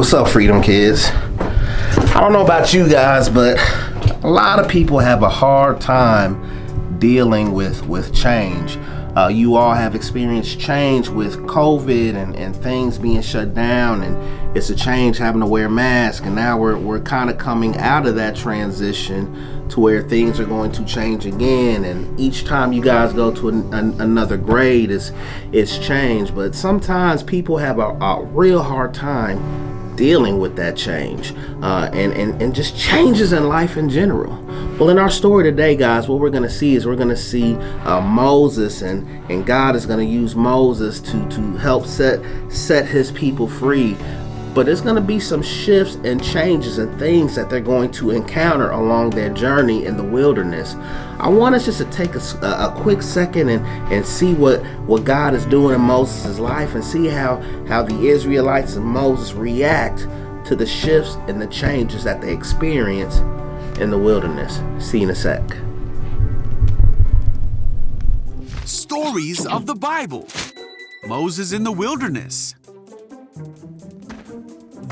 What's up, Freedom Kids? I don't know about you guys, but a lot of people have a hard time dealing with change. You all have experienced change with COVID and things being shut down, and it's a change having to wear masks, and now we're kind of coming out of that transition to where things are going to change again, and each time you guys go to another grade it's change. But sometimes people have a real hard time dealing with that change and just changes in life in general. Well, in our story today, guys, what we're going to see is Moses, and God is going to use Moses to help set his people free. But there's going to be some shifts and changes and things that they're going to encounter along their journey in the wilderness. I want us just to take a quick second and see what God is doing in Moses' life, and see how the Israelites and Moses react to the shifts and the changes that they experience in the wilderness. See you in a sec. Stories of the Bible. Moses in the wilderness.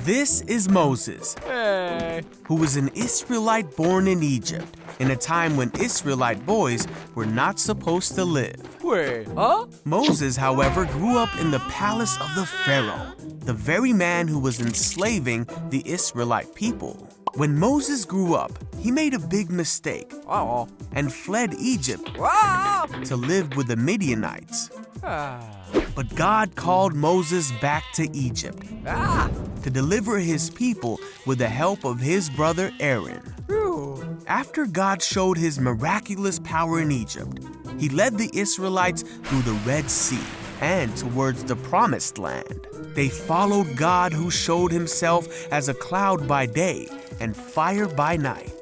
This is Moses, who was an Israelite born in Egypt in a time when Israelite boys were not supposed to live. Wait, huh? Moses, however, grew up in the palace of the Pharaoh, the very man who was enslaving the Israelite people. When Moses grew up, he made a big mistake and fled Egypt to live with the Midianites. But God called Moses back to Egypt to deliver his people with the help of his brother Aaron. After God showed his miraculous power in Egypt, he led the Israelites through the Red Sea and towards the Promised Land. They followed God, who showed himself as a cloud by day and fire by night.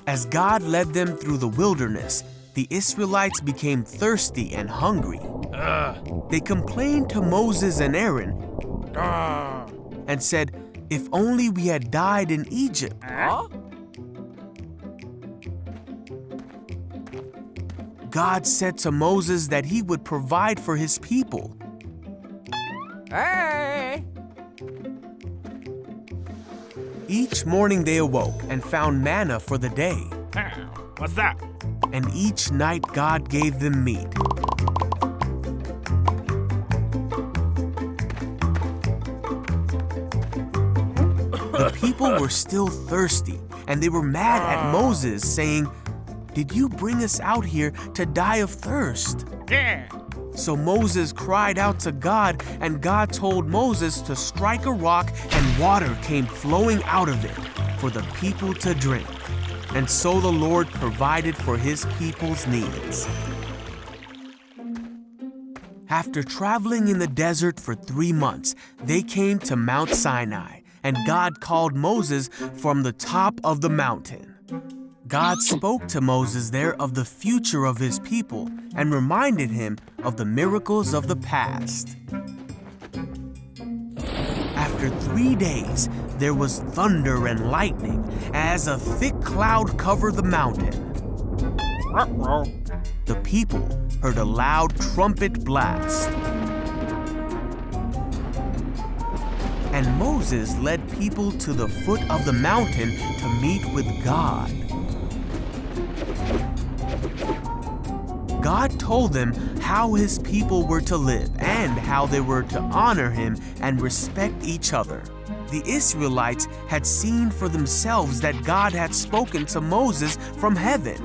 As God led them through the wilderness, the Israelites became thirsty and hungry. They complained to Moses and Aaron and said, "If only we had died in Egypt." God said to Moses that he would provide for his people. Hey! Each morning they awoke and found manna for the day. What's that? And each night God gave them meat. The people were still thirsty, and they were mad at Moses, saying, "Did you bring us out here to die of thirst?" So Moses cried out to God, and God told Moses to strike a rock, and water came flowing out of it for the people to drink. And so the Lord provided for his people's needs. After traveling in the desert for 3 months, they came to Mount Sinai, and God called Moses from the top of the mountain. God spoke to Moses there of the future of his people and reminded him of the miracles of the past. After 3 days, there was thunder and lightning as a thick cloud covered the mountain. The people heard a loud trumpet blast. And Moses led people to the foot of the mountain to meet with God. God told them how his people were to live and how they were to honor him and respect each other. The Israelites had seen for themselves that God had spoken to Moses from heaven.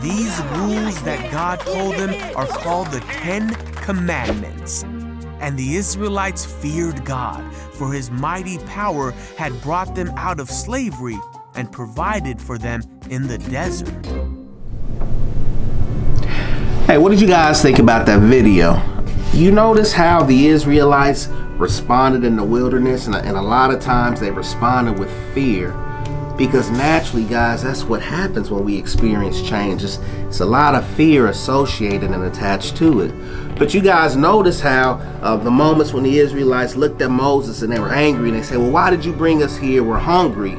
These rules that God told them are called the 10 Commandments. And the Israelites feared God, for his mighty power had brought them out of slavery and provided for them in the desert. Hey, what did you guys think about that video? You notice how the Israelites responded in the wilderness, and a lot of times they responded with fear, because naturally, guys, that's what happens when we experience change. It's a lot of fear associated and attached to it. But you guys notice how the moments when the Israelites looked at Moses and they were angry and they said, "Well, why did you bring us here? We're hungry."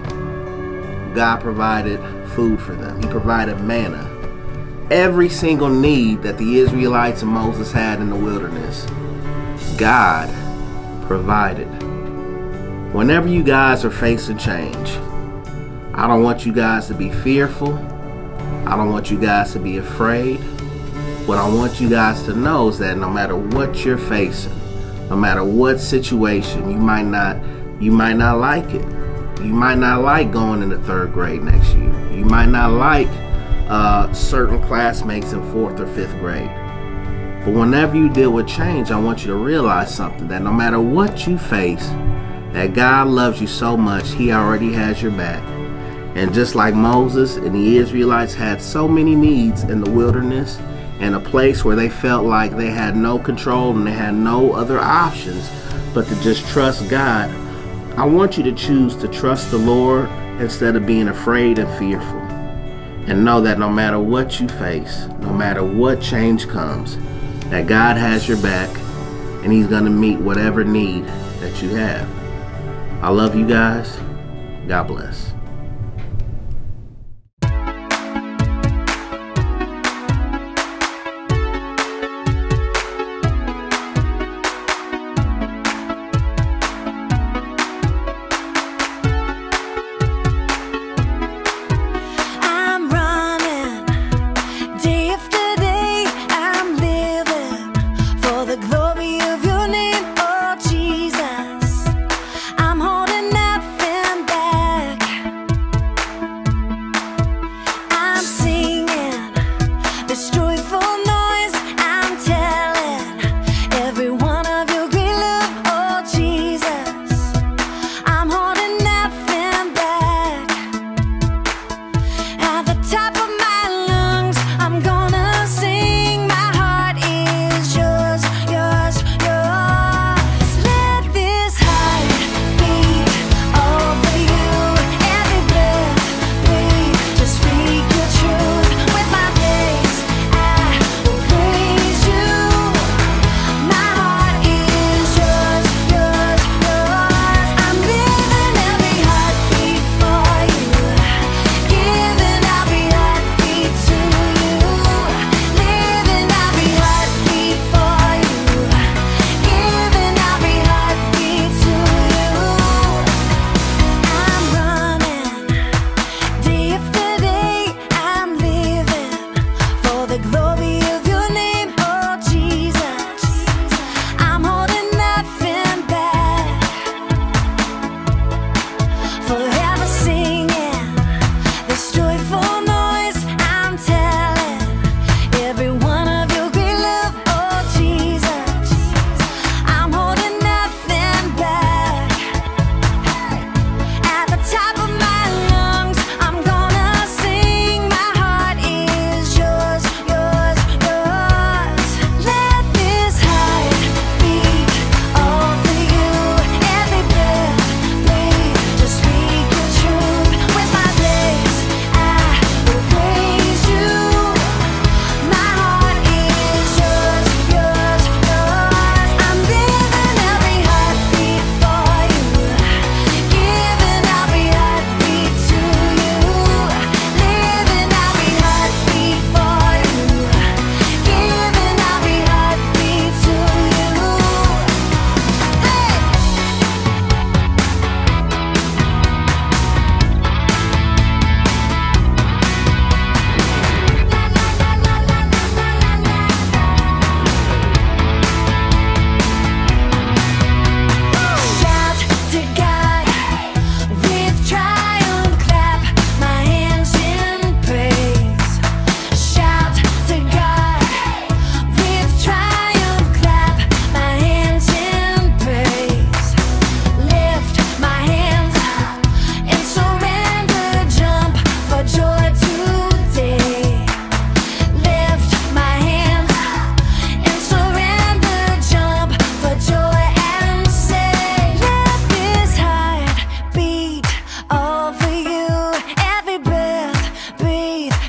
God provided food for them. He provided manna. Every single need that the Israelites and Moses had in the wilderness, God provided. Whenever you guys are facing change, I don't want you guys to be fearful. I don't want you guys to be afraid. What I want you guys to know is that no matter what you're facing, no matter what situation, you might not like it. You might not like going into third grade next year. You might not like certain classmates in fourth or fifth grade. But whenever you deal with change, I want you to realize something, that no matter what you face, that God loves you so much, He already has your back. And just like Moses and the Israelites had so many needs in the wilderness, in a place where they felt like they had no control and they had no other options but to just trust God, I want you to choose to trust the Lord instead of being afraid and fearful. And know that no matter what you face, no matter what change comes, that God has your back and He's going to meet whatever need that you have. I love you guys. God bless.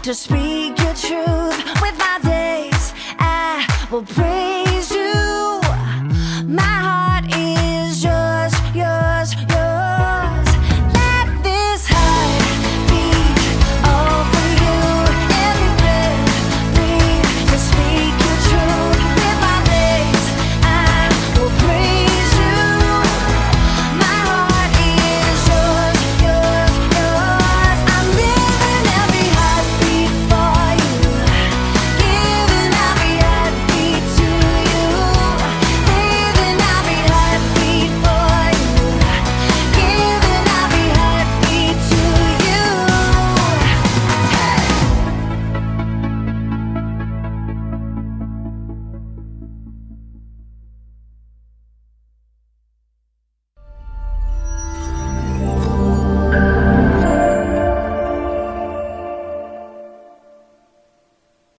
to speak.